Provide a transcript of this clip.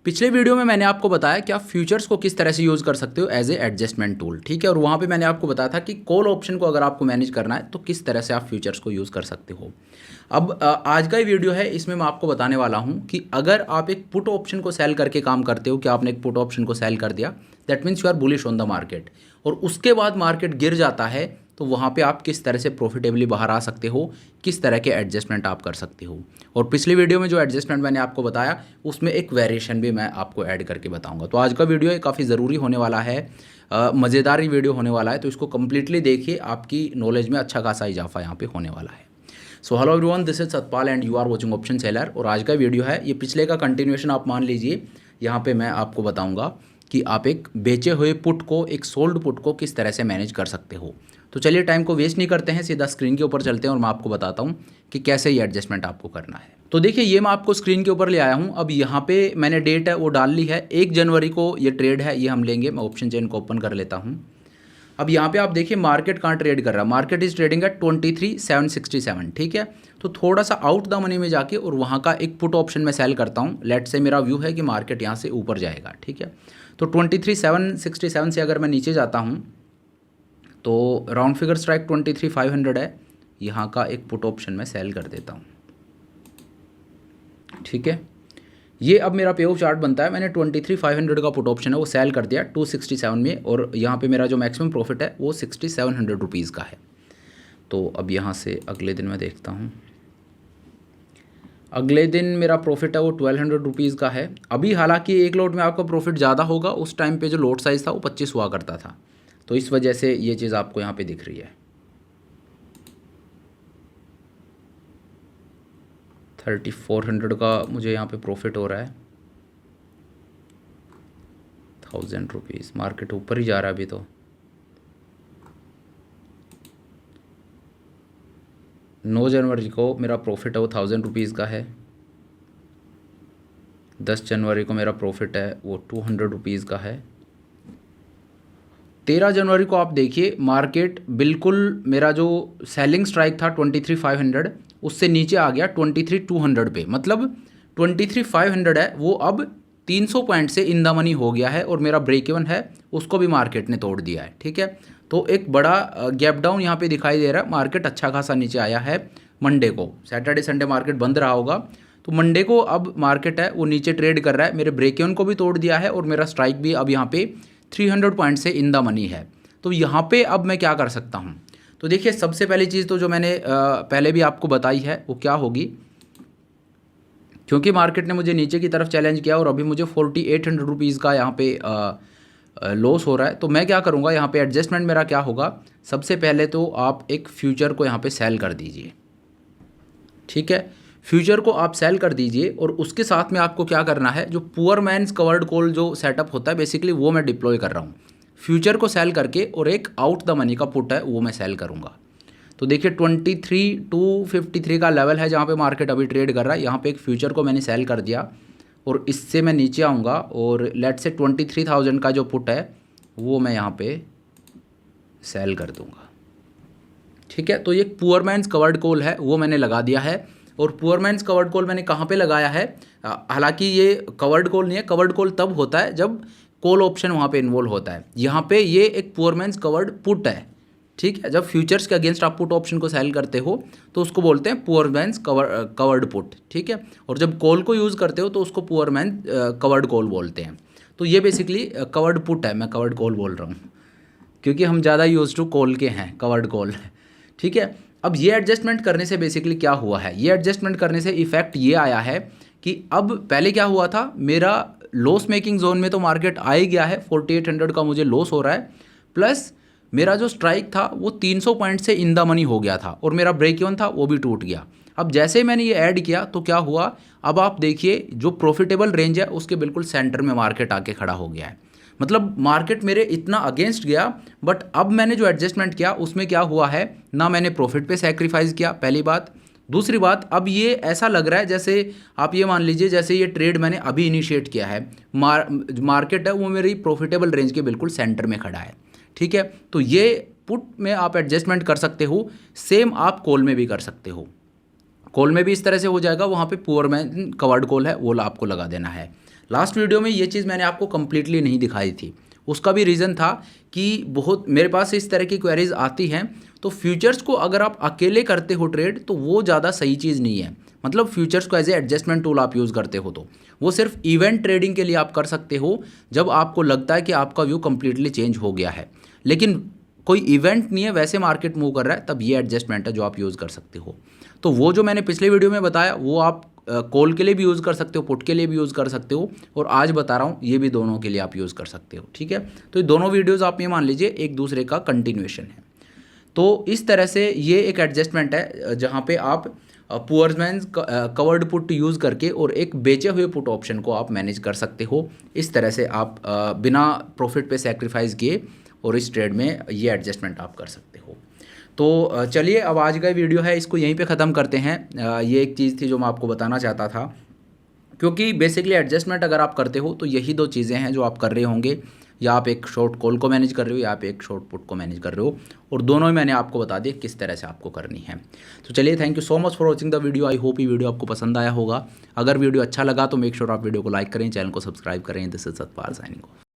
पिछले वीडियो में मैंने आपको बताया कि आप फ्यूचर्स को किस तरह से यूज़ कर सकते हो एज ए एडजस्टमेंट टूल, ठीक है। और वहाँ पे मैंने आपको बताया था कि कॉल ऑप्शन को अगर आपको मैनेज करना है तो किस तरह से आप फ्यूचर्स को यूज़ कर सकते हो। अब आज का ये वीडियो है, इसमें मैं आपको बताने वाला हूँ कि अगर आप एक पुट ऑप्शन को सेल करके काम करते हो कि आपने एक पुट ऑप्शन को सेल कर दिया, that means you are bullish on the market, और उसके बाद मार्केट गिर जाता है, तो वहाँ पे आप किस तरह से प्रॉफिटेबली बाहर आ सकते हो, किस तरह के एडजस्टमेंट आप कर सकते हो। और पिछली वीडियो में जो एडजस्टमेंट मैंने आपको बताया उसमें एक वेरिएशन भी मैं आपको ऐड करके बताऊंगा। तो आज का वीडियो काफ़ी ज़रूरी होने वाला है, मज़ेदार ही वीडियो होने वाला है, तो इसको कम्प्लीटली देखिए, आपकी नॉलेज में अच्छा खासा इजाफा यहाँ पे होने वाला है। So hello everyone, this is Satpal and you are watching option seller. और आज का वीडियो है, ये पिछले का कंटिन्यूएशन आप मान लीजिए। यहाँ पे मैं आपको बताऊंगा कि आप एक बेचे हुए पुट को, एक सोल्ड पुट को किस तरह से मैनेज कर सकते हो। तो चलिए टाइम को वेस्ट नहीं करते हैं, सीधा स्क्रीन के ऊपर चलते हैं और मैं आपको बताता हूँ कि कैसे ये एडजस्टमेंट आपको करना है। तो देखिए, ये मैं आपको स्क्रीन के ऊपर ले आया हूँ। अब यहाँ पे मैंने डेट है वो डाल ली है, 1 जनवरी को ये ट्रेड है, ये हम लेंगे। मैं ऑप्शन चेन को ओपन कर लेता हूँ। अब यहाँ पे आप देखिए मार्केट कहाँ ट्रेड कर रहा है, मार्केट इज ट्रेडिंग एट 23,767, ठीक है। तो थोड़ा सा आउट द मनी में जाके और वहाँ का एक पुट ऑप्शन में सेल करता हूँ। लेट से मेरा व्यू है कि मार्केट यहाँ से ऊपर जाएगा, ठीक है। तो 23,767 से अगर मैं नीचे जाता हूँ तो राउंड फिगर स्ट्राइक 23,500 है, यहाँ का एक पुट ऑप्शन में सेल कर देता हूँ, ठीक है। ये अब मेरा पे ऑफ चार्ट बनता है। मैंने 23,500 का पुट ऑप्शन है वो सेल कर दिया 267 में, और यहाँ पे मेरा जो मैक्सिमम प्रॉफिट है वो 6,700 रुपीज़ का है। तो अब यहाँ से अगले दिन मैं देखता हूँ, अगले दिन मेरा प्रॉफिट है वो 1,200 रुपीज़ का है। अभी हालांकि एक लॉट में आपका प्रॉफिट ज़्यादा होगा, उस टाइम पे जो लॉट साइज़ था वो 25 हुआ करता था, तो इस वजह से ये चीज़ आपको यहाँ पे दिख रही है। 3,400 का मुझे यहाँ पे प्रॉफिट हो रहा है, 1,000 रुपीज़। मार्केट ऊपर ही जा रहा है अभी तो। 9 जनवरी को मेरा प्रॉफिट है वो 1,000 रुपीज़ का है। 10 जनवरी को मेरा प्रॉफिट है वो 200 रुपीज़ का है। 13 जनवरी को आप देखिए मार्केट बिल्कुल, मेरा जो सेलिंग स्ट्राइक था 23,500 उससे नीचे आ गया 23,200 पे, मतलब 23,500 है वो अब 300 पॉइंट से इन द मनी हो गया है, और मेरा ब्रेक इवन है उसको भी मार्केट ने तोड़ दिया है, ठीक है। तो एक बड़ा गैप डाउन यहाँ पे दिखाई दे रहा है। मार्केट अच्छा खासा नीचे आया है मंडे को, सैटरडे संडे मार्केट बंद रहा होगा, तो मंडे को अब मार्केट है वो नीचे ट्रेड कर रहा है। मेरे ब्रेक इवन को भी तोड़ दिया है और मेरा स्ट्राइक भी अब यहाँ पे 300 पॉइंट से इन द मनी है। तो यहाँ पे अब मैं क्या कर सकता हूँ, तो देखिए सबसे पहली चीज़ तो जो मैंने पहले भी आपको बताई है वो क्या होगी, क्योंकि मार्केट ने मुझे नीचे की तरफ चैलेंज किया और अभी मुझे 4,800 रुपीज़ का यहाँ पे लॉस हो रहा है। तो मैं क्या करूँगा, यहाँ पे एडजस्टमेंट मेरा क्या होगा, सबसे पहले तो आप एक फ्यूचर को यहाँ पे सेल कर दीजिए, ठीक है। फ्यूचर को आप सेल कर दीजिए और उसके साथ में आपको क्या करना है, जो पुअर मैन्स कवर्ड कॉल जो सेटअप होता है बेसिकली वो मैं डिप्लॉय कर रहा हूँ। फ्यूचर को सेल करके और एक आउट द मनी का पुट है वो मैं सेल करूँगा। तो देखिए 23,253 का लेवल है जहाँ पे मार्केट अभी ट्रेड कर रहा है, यहाँ पे एक फ्यूचर को मैंने सेल कर दिया और इससे मैं नीचे आऊँगा और लेट से 23,000 का जो पुट है वो मैं यहाँ पे सेल कर दूँगा, ठीक है। तो ये पुअर मैन्स कवर्ड कॉल है वो मैंने लगा दिया है। और पुअर मैन्स कवर्ड कॉल मैंने कहाँ पे लगाया है, हालांकि ये कवर्ड कॉल नहीं है, कवर्ड कॉल तब होता है जब कॉल ऑप्शन वहाँ पे इन्वॉल्व होता है। यहाँ पे ये एक पुअर मैन्स कवर्ड पुट है, ठीक है। जब फ्यूचर्स के अगेंस्ट आप पुट ऑप्शन को सेल करते हो तो उसको बोलते हैं पुअर मैन्स कवर्ड पुट, ठीक है। और जब कॉल को यूज़ करते हो तो उसको पुअर मैन कवर्ड कॉल बोलते हैं। तो ये बेसिकली कवर्ड पुट है, मैं कवर्ड कॉल बोल रहा हूँ क्योंकि हम ज़्यादा यूज टू कॉल के हैं, कवर्ड कॉल, ठीक है। अब ये एडजस्टमेंट करने से बेसिकली क्या हुआ है, ये एडजस्टमेंट करने से इफेक्ट ये आया है कि अब पहले क्या हुआ था, मेरा लॉस मेकिंग जोन में तो मार्केट आ ही गया है, 4,800 का मुझे लॉस हो रहा है, प्लस मेरा जो स्ट्राइक था वो 300 पॉइंट से इन द मनी हो गया था और मेरा ब्रेक इवन था वो भी टूट गया। अब जैसे ही मैंने ये ऐड किया तो क्या हुआ, अब आप देखिए जो प्रॉफिटेबल रेंज है उसके बिल्कुल सेंटर में मार्केट आके खड़ा हो गया है। मतलब मार्केट मेरे इतना अगेंस्ट गया, बट अब मैंने जो एडजस्टमेंट किया उसमें क्या हुआ है, ना मैंने प्रॉफिट पे सैक्रिफाइस किया, पहली बात। दूसरी बात, अब ये ऐसा लग रहा है जैसे आप ये मान लीजिए जैसे ये ट्रेड मैंने अभी इनिशिएट किया है, मार्केट है वो मेरी प्रॉफिटेबल रेंज के बिल्कुल सेंटर में खड़ा है, ठीक है। तो ये पुट में आप एडजस्टमेंट कर सकते हो, सेम आप कॉल में भी कर सकते हो। कॉल में भी इस तरह से हो जाएगा, वहाँ पे पुअर मैन कवर्ड कॉल है वो आपको लगा देना है। लास्ट वीडियो में ये चीज़ मैंने आपको कम्प्लीटली नहीं दिखाई थी। उसका भी रीज़न था कि बहुत मेरे पास इस तरह की क्वेरीज आती हैं, तो फ्यूचर्स को अगर आप अकेले करते हो ट्रेड तो वो ज़्यादा सही चीज़ नहीं है। मतलब फ्यूचर्स को एज ए एडजस्टमेंट टूल आप यूज़ करते हो तो वो सिर्फ इवेंट ट्रेडिंग के लिए आप कर सकते हो, जब आपको लगता है कि आपका व्यू कम्प्लीटली चेंज हो गया है। लेकिन कोई इवेंट नहीं है, वैसे मार्केट मूव कर रहा है, तब ये एडजस्टमेंट है जो आप यूज़ कर सकते हो। तो वो जो मैंने पिछले वीडियो में बताया वो आप कॉल के लिए भी यूज़ कर सकते हो, पुट के लिए भी यूज़ कर सकते हो, और आज बता रहा हूँ ये भी दोनों के लिए आप यूज़ कर सकते हो। ठीक है, तो ये दोनों वीडियोज़ आप ये मान लीजिए एक दूसरे का कंटिन्यूएशन है। तो इस तरह से ये एक एडजस्टमेंट है जहाँ पे आप पुअर्समैन कवर्ड पुट यूज़ करके और एक बेचे हुए पुट ऑप्शन को आप मैनेज कर सकते हो। इस तरह से आप बिना प्रॉफिट पे सेक्रीफाइस किए और इस ट्रेड में ये एडजस्टमेंट आप कर सकते हो। तो चलिए, अब आज का वीडियो है इसको यहीं पे ख़त्म करते हैं। ये एक चीज़ थी जो मैं आपको बताना चाहता था, क्योंकि बेसिकली एडजस्टमेंट अगर आप करते हो तो यही दो चीज़ें हैं जो आप कर रहे होंगे, या आप एक शॉर्ट कॉल को मैनेज कर रहे हो या आप एक शॉर्ट पुट को मैनेज कर रहे हो, और दोनों ही मैंने आपको बता दिया किस तरह से आपको करनी है। तो चलिए, thank you so much for watching the video. I hope ये वीडियो आपको पसंद आया होगा। अगर वीडियो अच्छा लगा तो मेक श्योर आप वीडियो को लाइक करें, चैनल को सब्सक्राइब करें। This is Satpal signing off.